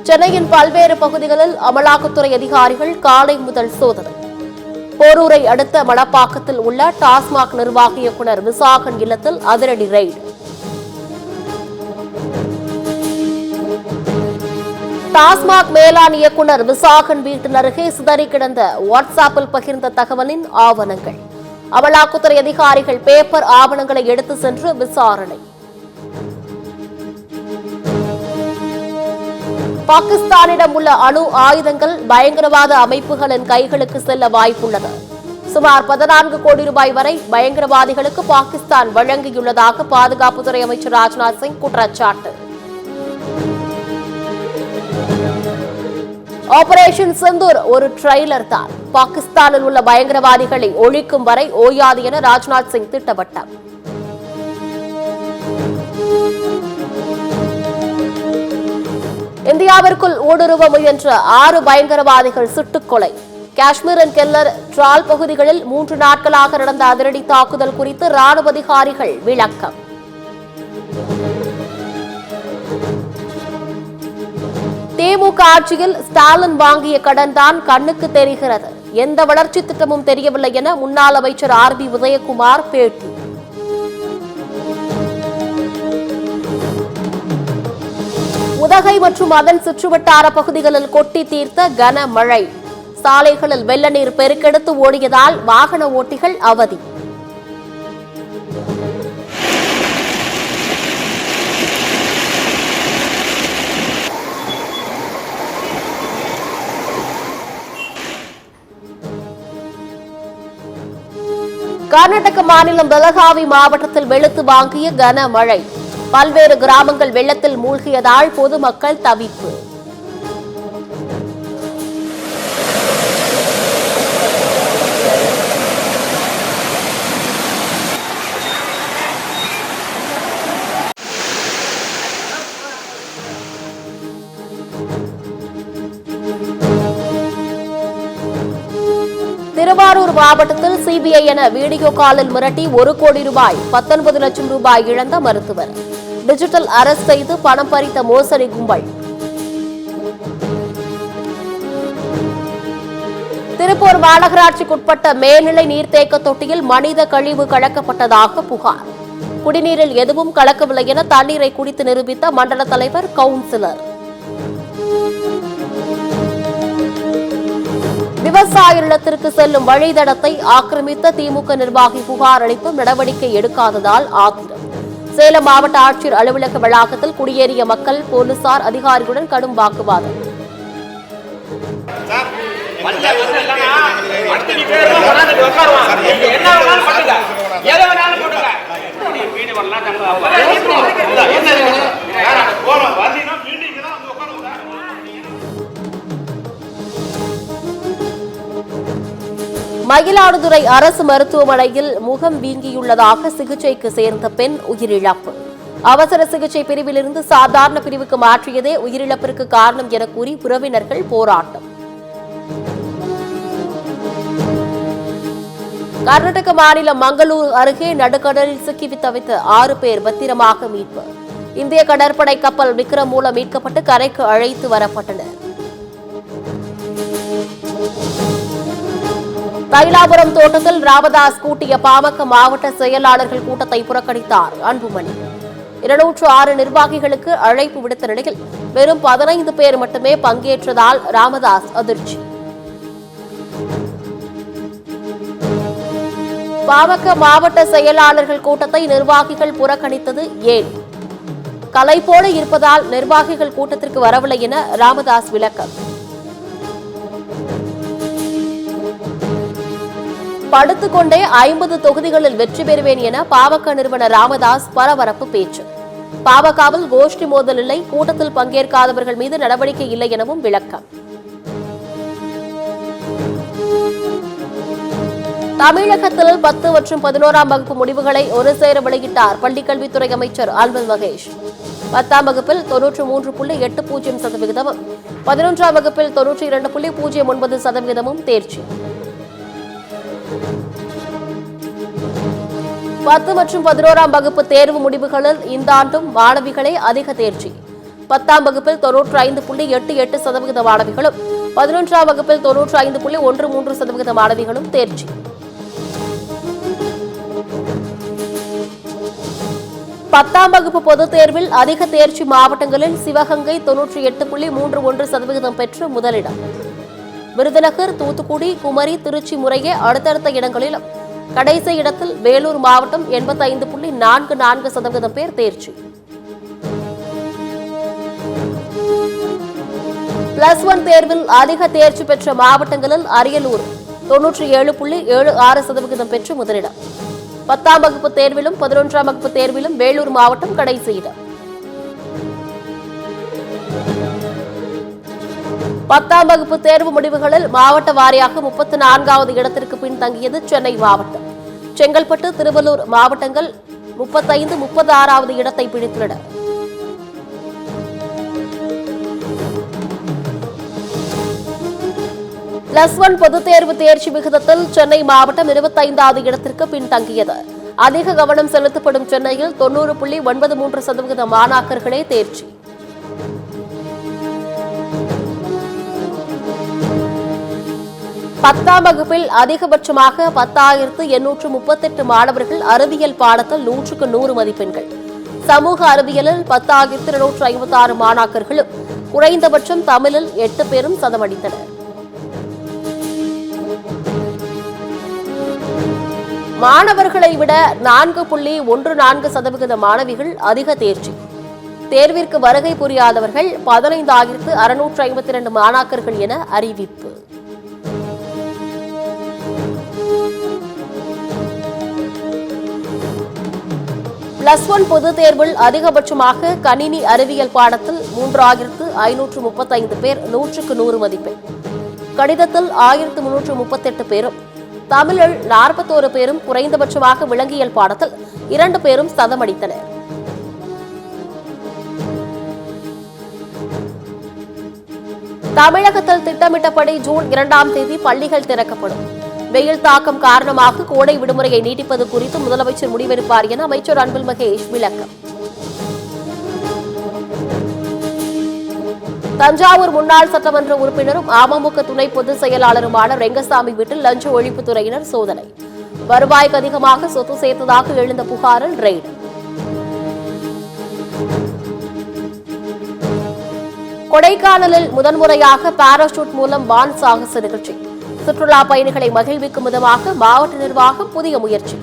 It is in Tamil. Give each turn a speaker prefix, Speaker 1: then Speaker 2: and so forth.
Speaker 1: சென்னையின் பல்வேறு பகுதிகளில் அமலாக்கத்துறை அதிகாரிகள் காலை முதல் சோதனை. போரூரை அடுத்த மணப்பாக்கத்தில் உள்ள டாஸ்மாக் நிர்வாக இயக்குநர் விசாகன் இல்லத்தில் அதிரடி ரெய்டு. டாஸ்மாக் மேலாண் இயக்குநர் விசாகன் வீட்டின் அருகே சிதறி கிடந்த வாட்ஸ்ஆப்பில் பகிர்ந்த தகவலின் ஆவணங்கள். அமலாக்கத்துறை அதிகாரிகள் பேப்பர் ஆவணங்களை எடுத்து சென்று விசாரணை. பாகிஸ்தானிடம் உள்ள அணு ஆயுதங்கள் பயங்கரவாத அமைப்புகளின் கைகளுக்கு செல்ல வாய்ப்புள்ளது. சுமார் 14 கோடி ரூபாய் வரை பயங்கரவாதிகளுக்கு பாகிஸ்தான் வழங்கியுள்ளதாக பாதுகாப்புத்துறை அமைச்சர் ராஜ்நாத் சிங் குற்றச்சாட்டு. ஆபரேஷன் சிந்தூர் ஒரு ட்ரெய்லர் தான். பாகிஸ்தானில் உள்ள பயங்கரவாதிகளை ஒழிக்கும் வரை ஓயாது என ராஜ்நாத் சிங் திட்டவட்டம். இந்தியாவிற்குள் ஊடுருவ முயன்ற 6 பயங்கரவாதிகள் சுட்டுக்கொலை. காஷ்மீரின் கெல்லர் டிரால் பகுதிகளில் 3 நாட்களாக நடந்த அதிரடி தாக்குதல் குறித்து ராணுவ அதிகாரிகள் விளக்கம். திமுக ஆட்சியில் ஸ்டாலின் வாங்கிய கடன் தான் கண்ணுக்கு தெரிகிறது, எந்த வளர்ச்சி திட்டமும் தெரியவில்லை என முன்னாள் அமைச்சர் RB உதயகுமார் பேட்டி. உதகை மற்றும் அதன் சுற்றுவட்டார பகுதிகளில் கொட்டி தீர்த்த கனமழை. சாலைகளில் வெள்ள நீர் பெருக்கெடுத்து ஓடியதால் வாகன ஓட்டிகள் அவதி. கர்நாடக மாநிலம் பெலகாவி மாவட்டத்தில் வெளுத்து வாங்கிய கனமழை. பல்வேறு கிராமங்கள் வெள்ளத்தில் மூழ்கியதால் பொதுமக்கள் தவிப்பு. திருவாரூர் மாவட்டத்தில் சிபிஐ என வீடியோ காலில் மிரட்டி 1 கோடி ரூபாய் 19 லட்சம் ரூபாய் இழந்த மருத்துவர். டிஜிட்டல் அரெஸ்ட் செய்து பணம் பறித்த மோசடி கும்பல். திருப்பூர் மாநகராட்சிக்குட்பட்ட மேல்நிலை நீர்த்தேக்க தொட்டியில் மனித கழிவு கலக்கப்பட்டதாக புகார். குடிநீரில் எதுவும் கலக்கவில்லை என தண்ணீரை குடித்து நிரூபித்த மண்டல தலைவர் கவுன்சிலர். விவசாய நிலத்திற்கு செல்லும் வழித்தடத்தை ஆக்கிரமித்த திமுக நிர்வாகி புகார் அளித்தும் நடவடிக்கை எடுக்காததால் ஆத்திரம். சேலம் மாவட்ட ஆட்சியர் அலுவலக வளாகத்தில் குடியேறிய மக்கள் போலீசார் அதிகாரிகளுடன் கடும் வாக்குவாதம். மயிலாடுதுறை அரசு மருத்துவமனையில் முகம் வீங்கியுள்ளதாக சிகிச்சைக்கு சேர்ந்த பெண் உயிரிழப்பு. அவசர சிகிச்சை பிரிவிலிருந்து சாதாரண பிரிவுக்கு மாற்றியதே உயிரிழப்பிற்கு காரணம் என கூறி உறவினர்கள் போராட்டம். கர்நாடக மாநிலம் மங்களூரு அருகே நடுக்கடலில் சிக்கி தவித்த 6 பேர் பத்திரமாக மீட்பு. இந்திய கடற்படை கப்பல் விக்ரம் மூலம் மீட்கப்பட்டு கரைக்கு அழைத்து வரப்பட்டனர். தைலாபுரம் தோட்டத்தில் ராமதாஸ் கூட்டிய பாமக மாவட்ட செயலாளர்கள் கூட்டத்தை புறக்கணித்தார் அன்புமணி. 206 நிர்வாகிகளுக்கு அழைப்பு விடுத்த நிலையில் வெறும் 15 பேர் மட்டுமே பங்கேற்றதால் ராமதாஸ் அதிர்ச்சி. பாமக மாவட்ட செயலாளர்கள் கூட்டத்தை நிர்வாகிகள் புறக்கணித்தது ஏன்? கலைப்போல இருப்பதால் நிர்வாகிகள் கூட்டத்திற்கு வரவில்லை என ராமதாஸ் விளக்கம். படுத்துக்கொண்டே 50 தொகுதிகளில் வெற்றி பெறுவேன் என பாமக நிறுவனர் ராமதாஸ் பரபரப்பு பேச்சு. பாமகவில் கோஷ்டி மோதல் இல்லை, கூட்டத்தில் பங்கேற்காதவர்கள் மீது நடவடிக்கை இல்லை எனவும் விளக்கம். தமிழகத்தில் 10 மற்றும் 11ஆம் வகுப்பு முடிவுகளை ஒரு சேர வெளியிட்டார் பள்ளிக்கல்வித்துறை அமைச்சர் அன்பில் மகேஷ். 10ஆம் வகுப்பில் 93.80%, 11ஆம் வகுப்பில் 92.09% தேர்ச்சி. 10 மற்றும் 11ஆம் வகுப்பு தேர்வு முடிவுகளில் இந்த ஆண்டும் மாணவிகளே அதிக தேர்ச்சி. 10ஆம் வகுப்பில் 95.88% மாணவிகளும் 11ஆம் வகுப்பில் 95.13% மாணவிகளும் தேர்ச்சி. பத்தாம் வகுப்பு பொதுத் தேர்வில் அதிக தேர்ச்சி மாவட்டங்களில் சிவகங்கை 98.31% பெற்று முதலிடம். விருதுநகர், தூத்துக்குடி, குமரி, திருச்சி முறையே அடுத்தடுத்த இடங்களிலும் கடைசி இடத்தில் வேலூர் மாவட்டம் 85.44% பேர் தேர்ச்சி. +1 தேர்வில் அதிக தேர்ச்சி பெற்ற மாவட்டங்களில் அரியலூர் 97.76% பெற்று முதலிடம். 10ஆம் வகுப்பு தேர்விலும் 11ஆம் வகுப்பு தேர்விலும் வேலூர் மாவட்டம் கடைசி இடம். 10ஆம் வகுப்பு தேர்வு முடிவுகளில் மாவட்ட வாரியாக 34வது இடத்திற்கு பின்தங்கியது சென்னை மாவட்டம். செங்கல்பட்டு, திருவள்ளூர் மாவட்டங்கள் 35, 36வது இடத்தை பிடித்துள்ளன. +1 பொதுத் தேர்வு தேர்ச்சி விகிதத்தில் சென்னை மாவட்டம் 25வது இடத்திற்கு பின்தங்கியது. அதிக கவனம் செலுத்தப்படும் சென்னையில் 90.93% மாணாக்கர்களே தேர்ச்சி. பத்தாம் வகுப்பில் அதிகபட்சமாக 10,838 மாணவர்கள் அறிவியல் பாடத்தில் 100க்கு 100 மதிப்பெண்கள். சமூக அறிவியலில் 10,256 மாணாக்கர்களும் குறைந்தபட்சம் தமிழில் 8 பேரும் சதமடித்தனர். மாணவர்களை விட 4.14% மாணவிகள் அதிக தேர்ச்சி. தேர்விற்கு வருகை புரியாதவர்கள் 15,652 மாணாக்கர்கள் என அறிவிப்பு. +1 பொதுத் தேர்வில் அதிகபட்சமாக கணினி அறிவியல் பாடத்தில் 3,535 பேர் 100க்கு 100 மதிப்பெண். கணிதத்தில் 1,338 பேரும், தமிழில் 41 பேரும், குறைந்தபட்சமாக விலங்கியல் பாடத்தில் 2 பேரும் சதமடித்தனர். தமிழகத்தில் திட்டமிட்டபடி ஜூன் 2ஆம் தேதி பள்ளிகள் திறக்கப்படும். வெயில் தாக்கம் காரணமாக கோடை விடுமுறையை நீட்டிப்பது குறித்து முதலமைச்சர் முடிவெடுப்பார் என அமைச்சர் அன்பில் மகேஷ் விளக்கம். தஞ்சாவூர் முன்னாள் சட்டமன்ற உறுப்பினரும் அமமுக துணை பொதுச் செயலாளருமான ரெங்கசாமி வீட்டில் லஞ்ச ஒழிப்புத்துறையினர் சோதனை. வருவாய்க்கு அதிகமாக சொத்து சேர்த்ததாக எழுந்த புகாரில் ரெய்டு. கொடைக்கானலில் முதன்முறையாக பாராசூட் மூலம் வான் சாகச நிகழ்ச்சி. சுற்றுலா பயணிகளை மகிழ்விக்கும் விதமாக மாவட்ட நிர்வாகம் புதிய முயற்சி.